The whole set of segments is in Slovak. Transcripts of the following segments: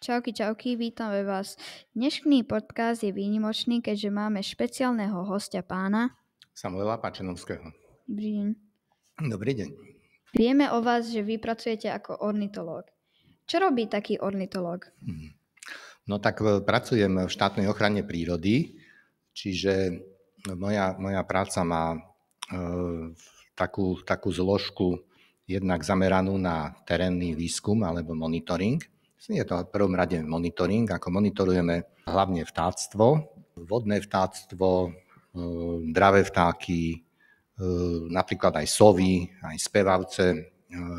Čauky, čauky, vítame vás. Dnešný podcast je výnimočný, keďže máme špeciálneho hostia pána. Samuela Pačenovského. Dobrý deň. Dobrý deň. Vieme o vás, že vy pracujete ako ornitológ. Čo robí taký ornitológ? No tak pracujem v štátnej ochrane prírody, čiže moja práca má takú zložku jednak zameranú na terénny výskum alebo monitoring. Je to v prvom rade monitoring, ako monitorujeme hlavne vtáctvo, vodné vtáctvo, dravé vtáky, napríklad aj sovy, aj spevavce,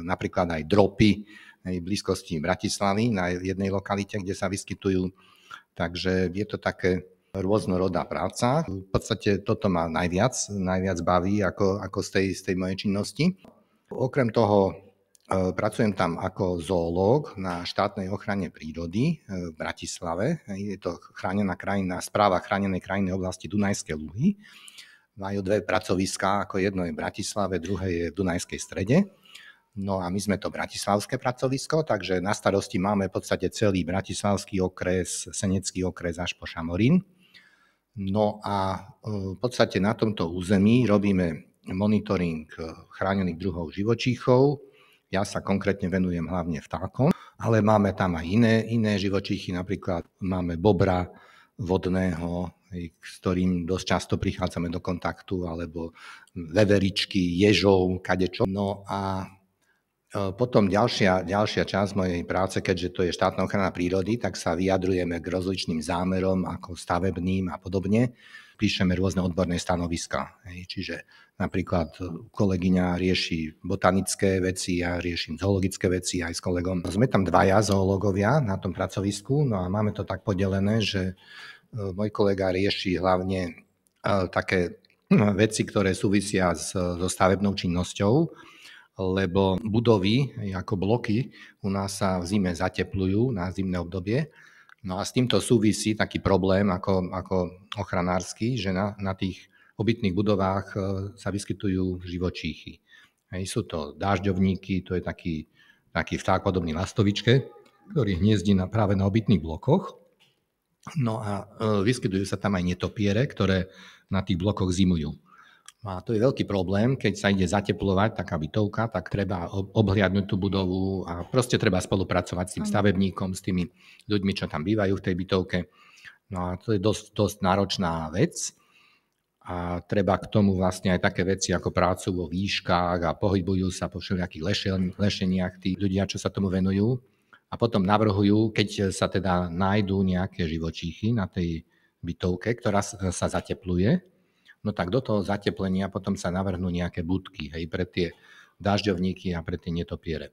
napríklad aj dropy v blízkosti Bratislavy na jednej lokalite, kde sa vyskytujú. Takže je to také rôznorodá práca. V podstate toto ma najviac baví ako z tej mojej činnosti. Okrem toho pracujem tam ako zoológ na štátnej ochrane prírody v Bratislave. Je to správa chránenej krajinnej oblasti Dunajské Luhy. Majú dve pracoviská, ako jedno je v Bratislave, druhé je v Dunajskej Strede. No a my sme to bratislavské pracovisko, takže na starosti máme v podstate celý bratislavský okres, senecký okres až po Šamorín. No a v podstate na tomto území robíme monitoring chránených druhov živočíchov. Ja sa konkrétne venujem hlavne vtákom, ale máme tam aj iné živočíchy, napríklad máme bobra vodného, s ktorým dosť často prichádzame do kontaktu, alebo veveričky, ježov, kadečo. No a potom ďalšia časť mojej práce, keďže to je štátna ochrana prírody, tak sa vyjadrujeme k rozličným zámerom, ako stavebným a podobne. Píšeme rôzne odborné stanoviská. Čiže napríklad kolegyňa rieši botanické veci, ja riešim zoologické veci aj s kolegom. Sme tam dvaja zoológovia na tom pracovisku, no a máme to tak podelené, že môj kolega rieši hlavne také veci, ktoré súvisia so stavebnou činnosťou, lebo budovy ako bloky u nás sa v zime zateplujú na zimné obdobie. No a s týmto súvisí taký problém ako ochranársky, že na tých obytných budovách sa vyskytujú živočíchy. Sú to dážďovníky, to je taký vták podobný lastovičke, ktorý hniezdí práve na obytných blokoch. No a vyskytujú sa tam aj netopiere, ktoré na tých blokoch zimujú. A to je veľký problém, keď sa ide zateplovať taká bytovka, tak treba obhliadnuť tú budovu a proste treba spolupracovať s tým stavebníkom, s tými ľuďmi, čo tam bývajú v tej bytovke. No a to je dosť náročná vec a treba k tomu vlastne aj také veci ako prácu vo výškach a pohybujú sa po všelijakých lešeniach tí ľudia, čo sa tomu venujú. A potom navrhujú, keď sa teda nájdú nejaké živočíchy na tej bytovke, ktorá sa zatepluje, no tak do toho zateplenia potom sa navrhnú nejaké budky, pre tie dažďovníky a pre tie netopiere.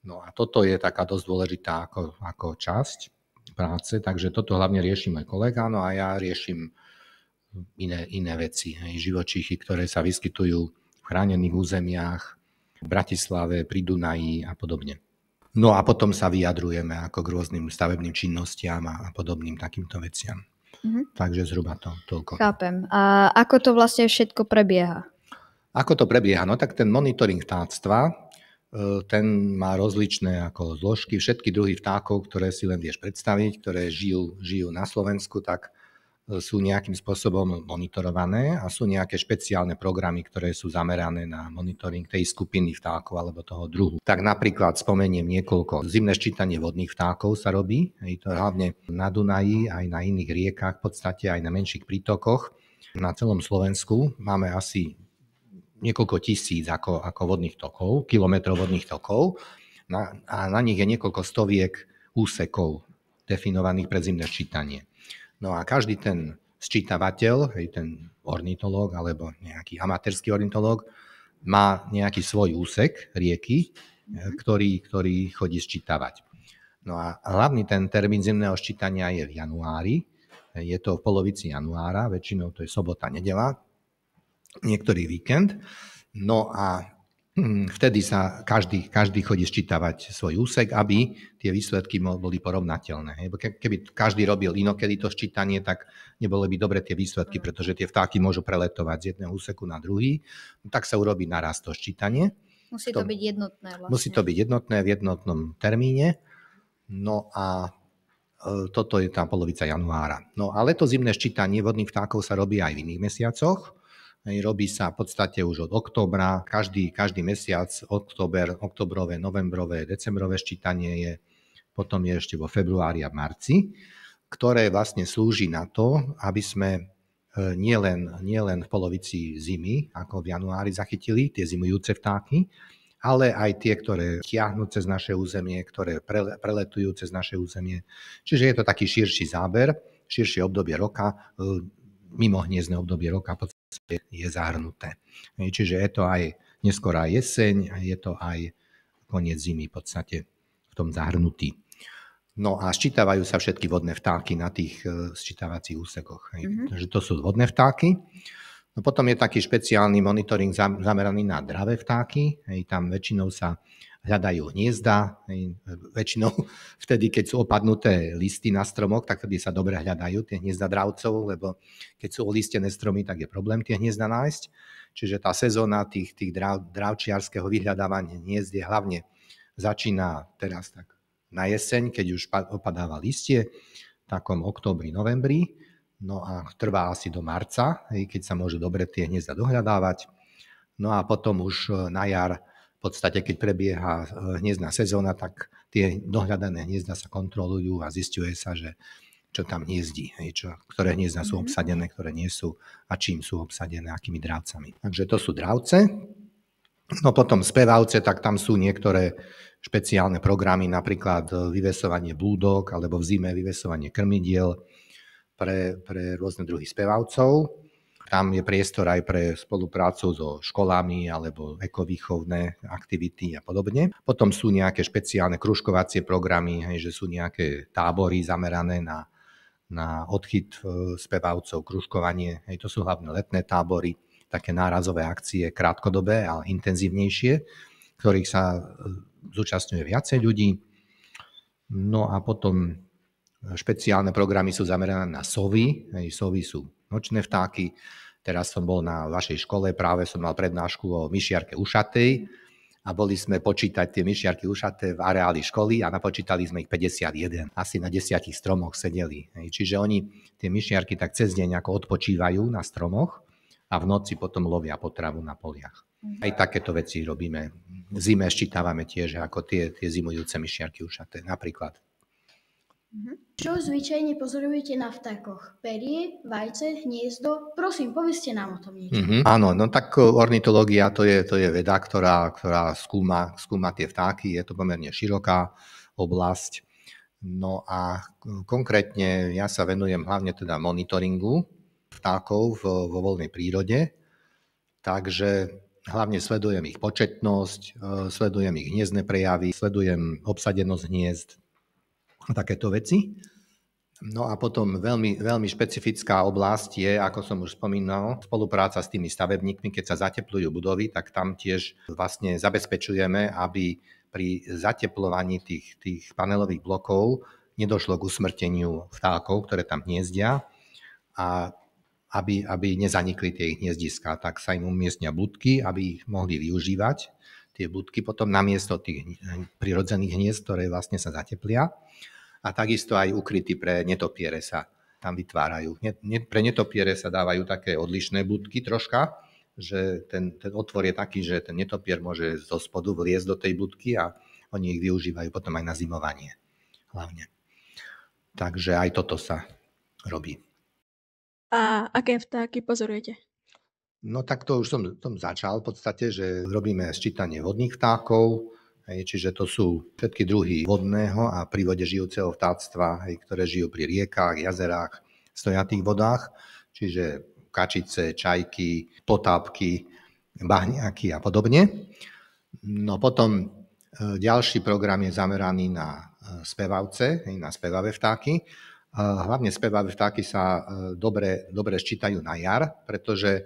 No a toto je taká dosť dôležitá ako časť práce, takže toto hlavne rieši môj kolega, no a ja riešim iné veci, živočíchy, ktoré sa vyskytujú v chránených územiach, v Bratislave, pri Dunaji a podobne. No a potom sa vyjadrujeme ako k rôznym stavebným činnostiam a podobným takýmto veciam. Takže zhruba toľko. Chápem. A ako to vlastne všetko prebieha? Ako to prebieha? No tak ten monitoring vtáctva, ten má rozličné ako zložky. Všetky druhy vtákov, ktoré si len vieš predstaviť, ktoré žijú na Slovensku, tak sú nejakým spôsobom monitorované a sú nejaké špeciálne programy, ktoré sú zamerané na monitoring tej skupiny vtákov alebo toho druhu. Tak napríklad spomeniem niekoľko. Zimné sčítanie vodných vtákov sa robí, to hlavne na Dunaji, aj na iných riekach, v podstate aj na menších prítokoch. Na celom Slovensku máme asi niekoľko tisíc ako vodných tokov, kilometrov vodných tokov a na nich je niekoľko stoviek úsekov definovaných pre zimné sčítanie. No a každý ten sčítavateľ, ten ornitológ alebo nejaký amatérsky ornitológ má nejaký svoj úsek rieky, ktorý chodí sčítavať. No a hlavný ten termín zimného sčítania je v januári. Je to v polovici januára, väčšinou to je sobota, nedeľa, niektorý víkend. No a vtedy sa každý chodí sčítavať svoj úsek, aby tie výsledky boli porovnateľné. Keby každý robil inokedy to sčítanie, tak nebolo by dobre tie výsledky, pretože tie vtáky môžu preletovať z jedného úseku na druhý. Tak sa urobí naraz to sčítanie. Musí to byť jednotné vlastne. Musí to byť jednotné v jednotnom termíne. No a Toto je tá polovica januára. No a letozimné ščítanie vodných vtákov sa robí aj v iných mesiacoch. Robí sa v podstate už od októbra, každý mesiac, októbrové, novembrové, decembrové ščítanie je, potom je ešte vo februári a marci, ktoré vlastne slúži na to, aby sme nielen v polovici zimy, ako v januári zachytili tie zimujúce vtáky, ale aj tie, ktoré tiahnu cez naše územie, ktoré preletujú cez naše územie. Čiže je to taký širší záber, širšie obdobie roka, mimo hniezdne obdobie roka v podstate je zahrnuté. Čiže je to aj neskorá jeseň, je to aj koniec zimy v podstate v tom zahrnutý. No a sčítavajú sa všetky vodné vtáky na tých sčítavacích úsekoch. Takže to sú vodné vtáky. No potom je taký špeciálny monitoring zameraný na dravé vtáky. Tam väčšinou sa hľadajú hniezda. Väčšinou vtedy, keď sú opadnuté listy na stromoch, tak vtedy sa dobre hľadajú tie hniezda dravcov, lebo keď sú olistené stromy, tak je problém tie hniezda nájsť. Čiže tá sezóna tých dravčiarskeho vyhľadávania hniezd je hlavne začína teraz tak na jeseň, keď už opadáva listie, v takom októbri, novembri. No a trvá asi do marca, keď sa môžu dobre tie hniezda dohľadávať. No a potom už na jar, v podstate keď prebieha hniezdna sezóna, tak tie dohľadané hniezda sa kontrolujú a zisťuje sa, že čo tam hniezdí, ktoré hniezda sú obsadené, ktoré nie sú a čím sú obsadené, akými dravcami. Takže to sú dravce. No potom spevavce, tak tam sú niektoré špeciálne programy, napríklad vyvesovanie blúdok alebo v zime vyvesovanie krmidiel pre rôzne druhy spevavcov. Tam je priestor aj pre spoluprácu so školami alebo ekovýchovné aktivity a podobne. Potom sú nejaké špeciálne kružkovacie programy, že sú nejaké tábory zamerané na odchyt spevavcov, kružkovanie. To sú hlavne letné tábory, také nárazové akcie, krátkodobé, ale intenzívnejšie, ktorých sa zúčastňuje viacej ľudí. No a potom špeciálne programy sú zamerané na sovy. Sovy sú nočné vtáky. Teraz som bol na vašej škole, práve som mal prednášku o myšiarke ušatej a boli sme počítať tie myšiarky ušaté v areáli školy a napočítali sme ich 51. Asi na 10 stromoch sedeli. Čiže oni, tie myšiarky, tak cez deň ako odpočívajú na stromoch a v noci potom lovia potravu na poliach. Aj takéto veci robíme. V zime ščítavame tiež ako tie zimujúce myšiarky ušaté napríklad. Čo zvyčajne pozorujete na vtákoch? Perie, vajce, hniezdo? Prosím, povedzte nám o tom niečo. Áno, no tak ornitológia to je veda, ktorá skúma tie vtáky. Je to pomerne široká oblasť. No a konkrétne ja sa venujem hlavne teda monitoringu vtákov vo voľnej prírode. Takže hlavne sledujem ich početnosť, sledujem ich hniezdne prejavy, sledujem obsadenosť hniezd a takéto veci. No a potom veľmi, veľmi špecifická oblasť je, ako som už spomínal, spolupráca s tými stavebníkmi. Keď sa zateplujú budovy, tak tam tiež vlastne zabezpečujeme, aby pri zateplovaní tých panelových blokov nedošlo k usmrteniu vtákov, ktoré tam hniezdia, a aby nezanikli tie hniezdiska, tak sa im umiestnia budky, aby ich mohli využívať. Tie budky potom namiesto tých prirodzených hniezd, ktoré vlastne sa zateplia. A takisto aj ukryty pre netopiere sa tam vytvárajú. Pre netopiere sa dávajú také odlišné budky troška, že ten otvor je taký, že ten netopier môže zo spodu vliezť do tej budky a oni ich využívajú potom aj na zimovanie hlavne. Takže aj toto sa robí. A aké vtáky pozorujete? No tak to už som začal v podstate, že robíme sčítanie vodných vtákov, čiže to sú všetky druhy vodného a pri vode žijúceho vtáctva, ktoré žijú pri riekách, jazerách, stojatých vodách, čiže kačice, čajky, potápky, bahňaky a podobne. No potom ďalší program je zameraný na spevavce, na spevavé vtáky. Hlavne spevavé vtáky sa dobre ščítajú na jar, pretože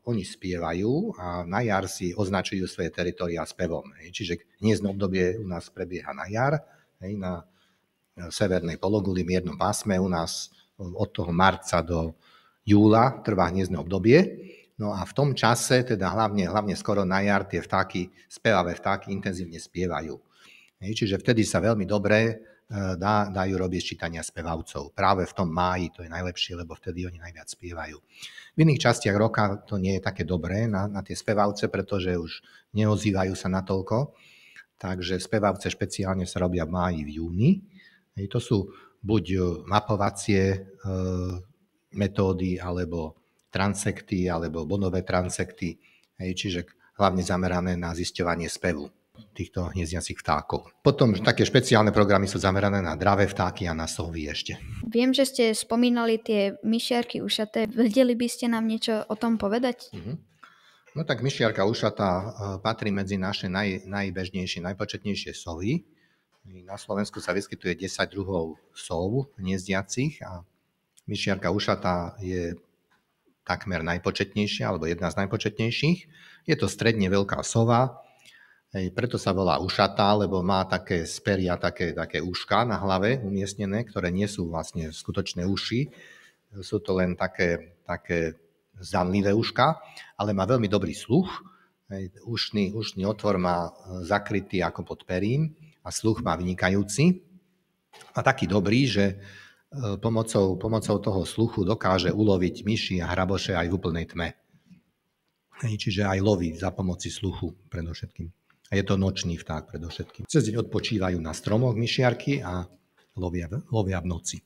oni spievajú a na jar si označujú svoje teritória spevom. Čiže hniezdne obdobie u nás prebieha na jar, na severnej pologuli, miernom pásme u nás od toho marca do júla trvá hniezdne obdobie. No a v tom čase, teda hlavne skoro na jar, tie spevavé vtáky intenzívne spievajú. Čiže vtedy sa veľmi dobre dajú robiť čítania spevavcov. Práve v tom máji to je najlepšie, lebo vtedy oni najviac spievajú. V iných častiach roka to nie je také dobré na tie spevavce, pretože už neozývajú sa natoľko. Takže spevavce špeciálne sa robia v máji, v júni. To sú buď mapovacie metódy, alebo transekty, alebo bonové transekty, čiže hlavne zamerané na zisťovanie spevu týchto hniezdiacich vtákov. Potom také špeciálne programy sú zamerané na dravé vtáky a na sovy ešte. Viem, že ste spomínali tie myšiarky ušaté. Vedeli by ste nám niečo o tom povedať? No tak myšiarka ušatá patrí medzi naše najbežnejšie, najpočetnejšie sovy. Na Slovensku sa vyskytuje 10 druhov sov hniezdiacich a myšiarka ušatá je takmer najpočetnejšia, alebo jedna z najpočetnejších. Je to stredne veľká sova, preto sa volá ušatá, lebo má také speria, také uška na hlave umiestnené, ktoré nie sú vlastne skutočné uši. Sú to len také zdanlivé uška, ale má veľmi dobrý sluch. Ušný otvor má zakrytý ako pod perím a sluch má vynikajúci. A taký dobrý, že pomocou toho sluchu dokáže uloviť myši a hraboše aj v úplnej tme. Čiže aj loví za pomoci sluchu predovšetkým. A je to nočný vták predovšetkým. Cez deň odpočívajú na stromoch myšiarky a lovia v noci.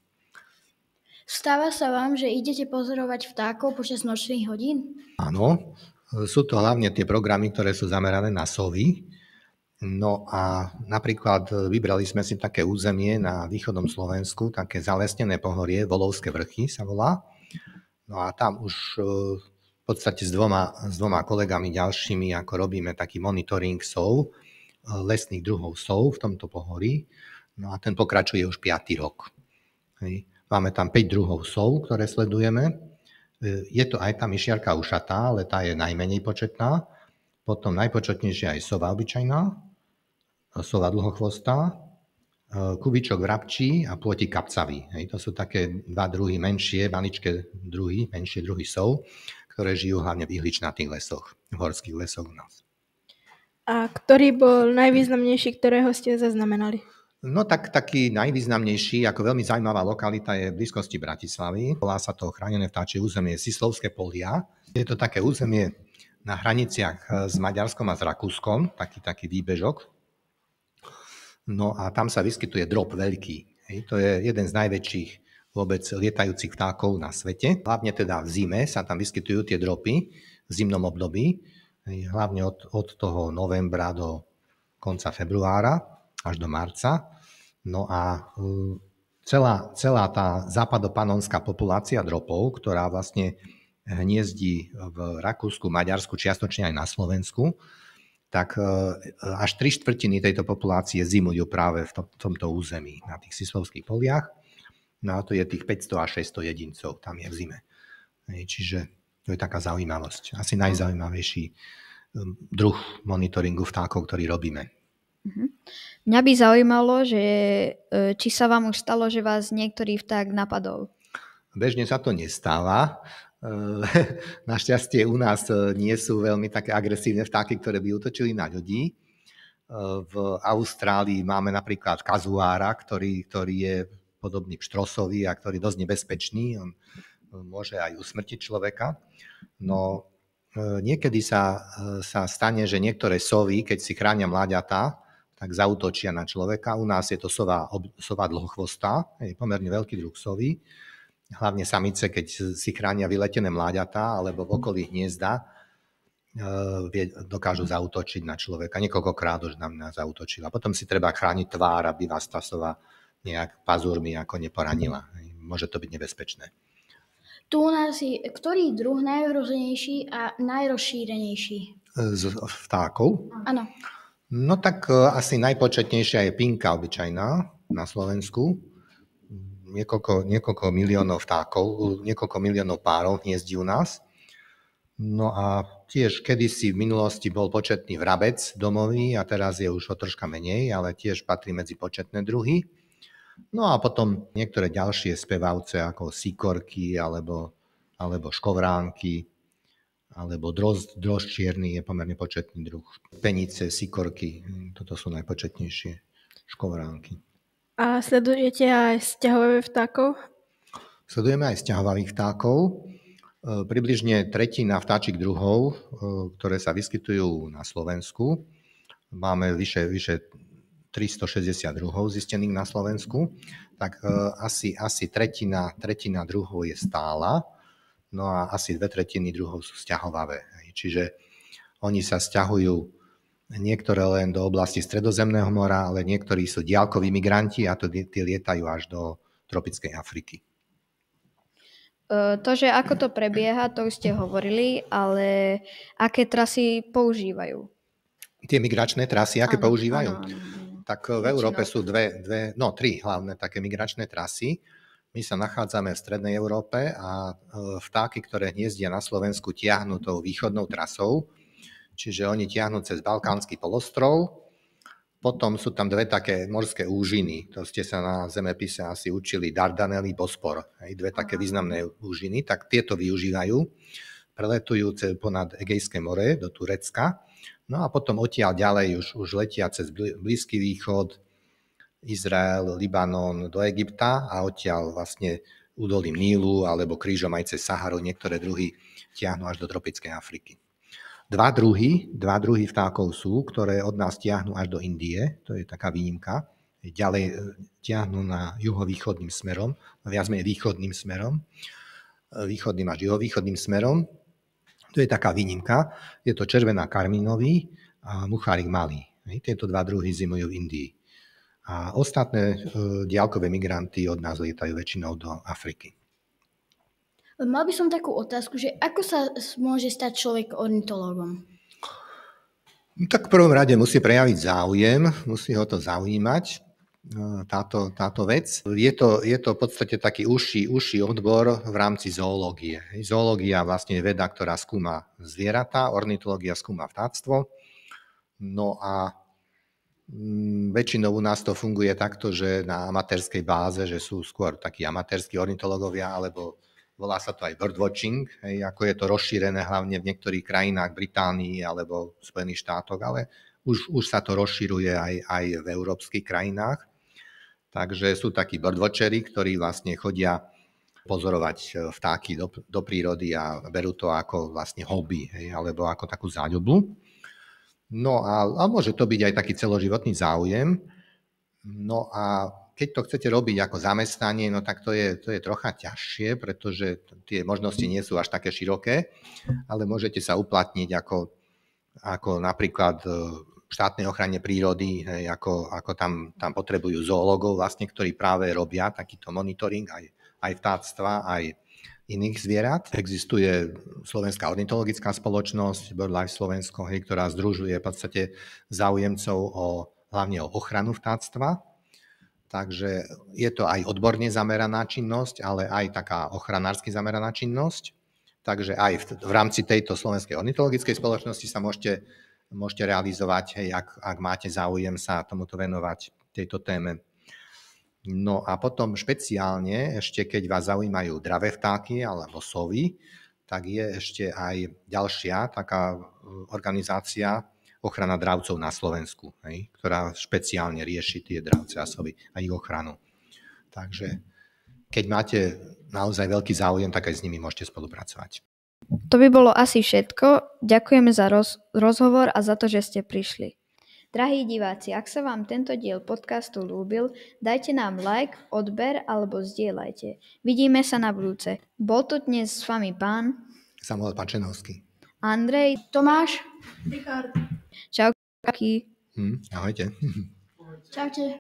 Stáva sa vám, že idete pozorovať vtákov počas nočných hodín? Áno, sú to hlavne tie programy, ktoré sú zamerané na sovy. No a napríklad vybrali sme si také územie na východnom Slovensku, také zalesnené pohorie, Volovské vrchy sa volá. No a tam už v podstate s dvoma kolegami ďalšími, ako robíme taký monitoring sov, lesných druhov sov v tomto pohorí. No a ten pokračuje už 5. rok. Máme tam 5 druhov sov, ktoré sledujeme. Je to aj tá myšiarka ušatá, ale tá je najmenej početná. Potom najpočetnejšia je sova obyčajná, sova dlhochvostá, kubičok vrabčí a plôtik kapcavý. To sú také dva druhy menšie, maličké druhy, menšie druhy sov, ktoré žijú hlavne v ihličnatých lesoch, v horských lesoch u nás. A ktorý bol najvýznamnejší, ktorého ste zaznamenali? No tak taký najvýznamnejší, ako veľmi zaujímavá lokalita je v blízkosti Bratislavy. Volá sa to chránené vtáčie územie Sislovské polia. Je to také územie na hraniciach s Maďarskom a s Rakúskom, taký výbežok. No a tam sa vyskytuje drop veľký. To je jeden z najväčších vôbec lietajúcich vtákov na svete. Hlavne teda v zime sa tam vyskytujú tie dropy v zimnom období, hlavne od toho novembra do konca februára až do marca. No a celá tá západopanonská populácia dropov, ktorá vlastne hniezdí v Rakúsku, Maďarsku, čiastočne aj na Slovensku, tak až 3/4 tejto populácie zimujú práve v tomto území, na tých Sislovských poliach. No a to je tých 500 až 600 jedincov, tam je v zime. Čiže to je taká zaujímavosť. Asi najzaujímavejší druh monitoringu vtákov, ktorý robíme. Mňa by zaujímalo, že či sa vám už stalo, že vás niektorý vták napadol. Bežne sa to nestáva. Našťastie u nás nie sú veľmi také agresívne vtáky, ktoré by útočili na ľudí. V Austrálii máme napríklad kazuára, ktorý je podobný pštrosovi a ktorý je dosť nebezpečný. On môže aj usmrtiť človeka. No niekedy sa stane, že niektoré sovy, keď si chránia mláďatá, tak zaútočia na človeka. U nás je to sova dlhochvostá, je pomerne veľký druh sovy. Hlavne samice, keď si chránia vyletené mláďatá alebo v okolí hniezda, dokážu zaútočiť na človeka. Niekoľkokrát už na mňa zaútočila. Potom si treba chrániť tvár, aby vás tá sova nejak pazúrmi ako neporanila. Môže to byť nebezpečné. Tu u nás je ktorý druh najrozenejší a najrozšírenejší? Z vtákov? Áno. No tak asi najpočetnejšia je pinka obyčajná na Slovensku. Niekoľko miliónov vtákov, niekoľko miliónov párov hniezdí u nás. No a tiež kedysi v minulosti bol početný vrabec domový a teraz je už o troška menej, ale tiež patrí medzi početné druhy. No a potom niektoré ďalšie spevavce ako sikorky alebo škovránky alebo drozd čierny je pomerne početný druh. Penice, sikorky, toto sú najpočetnejšie škovránky. A sledujete aj sťahové vtákov? Sledujeme aj sťahovavých vtákov. Približne tretina vtáčich druhov, ktoré sa vyskytujú na Slovensku. Máme vyše 360 druhov zistených na Slovensku. Tak asi tretina druhov je stála, no a asi 2/3 druhov sú sťahovavé. Čiže oni sa sťahujú niektoré len do oblasti Stredozemného mora, ale niektorí sú diaľkoví migranti a tí lietajú až do tropickej Afriky. To, že ako to prebieha, to už ste hovorili, ale aké trasy používajú? Tie migračné trasy, aké používajú? Áno. Tak v Európe sú tri hlavné také migračné trasy. My sa nachádzame v strednej Európe a vtáky, ktoré hniezdia na Slovensku, tiahnu tou východnou trasou. Čiže oni tiahnu cez Balkánsky polostrov. Potom sú tam dve také morské úžiny. To ste sa na zemepise asi učili, Dardanely, Bospor. Dve také významné úžiny, tak tieto využívajú. Preletujú ponad Egejské more do Turecka. No a potom odtiaľ ďalej už letia cez Blízky východ, Izrael, Libanon do Egypta a odtiaľ vlastne údolím Nílu alebo krížom aj cez Saharu niektoré druhy tiahnu až do tropickej Afriky. Dva druhy vtákov sú, ktoré od nás tiahnu až do Indie, to je taká výnimka. Ďalej tiahnu na juhovýchodným smerom, viac menej východným smerom, východným až juhovýchodným smerom. To je taká výnimka. Je to červená karmínový a muchárik malý. Tieto dva druhy zimujú v Indii. A ostatné diaľkové migranty od nás lietajú väčšinou do Afriky. Mal by som takú otázku, že ako sa môže stať človek ornitológom? Tak v prvom rade musí prejaviť záujem, musí ho to zaujímať, táto vec. Je to v podstate taký užší odbor v rámci zoológie. Zoológia vlastne je veda, ktorá skúma zvieratá, ornitológia skúma vtáctvo. No a väčšinou u nás to funguje takto, že na amatérskej báze, že sú skôr takí amatérski ornitológovia, alebo volá sa to aj birdwatching, ako je to rozšírené hlavne v niektorých krajinách, Británii alebo v Spojených štátoch, ale už sa to rozširuje aj v európskych krajinách. Takže sú takí birdwatchery, ktorí vlastne chodia pozorovať vtáky do prírody a berú to ako vlastne hobby, alebo ako takú záľubu. No a môže to byť aj taký celoživotný záujem. No a keď to chcete robiť ako zamestnanie, no tak to je trocha ťažšie, pretože tie možnosti nie sú až také široké, ale môžete sa uplatniť ako napríklad v štátnej ochrane prírody, ako tam potrebujú zoológov, vlastne, ktorí práve robia takýto monitoring aj vtáctva, aj iných zvierat. Existuje Slovenská ornitologická spoločnosť, BirdLife Slovensko, ktorá združuje v podstate záujemcov hlavne o ochranu vtáctva. Takže je to aj odborne zameraná činnosť, ale aj taká ochranársky zameraná činnosť. Takže aj v rámci tejto Slovenskej ornitologickej spoločnosti sa môžete realizovať, ak máte záujem sa tomuto venovať, tejto téme. No a potom špeciálne, ešte keď vás zaujímajú dravé vtáky alebo sovy, tak je ešte aj ďalšia taká organizácia, ochrana dravcov na Slovensku, ktorá špeciálne rieši tie dravce a sovy a ich ochranu. Takže keď máte naozaj veľký záujem, tak aj s nimi môžete spolupracovať. To by bolo asi všetko. Ďakujeme za rozhovor a za to, že ste prišli. Drahí diváci, ak sa vám tento diel podcastu ľúbil, dajte nám like, odber alebo zdieľajte. Vidíme sa na budúce. Bol tu dnes s vami pán Samuel Pačenovský. Andrej, Tomáš. Richard. Čau, kaky. Ahojte. Čaute.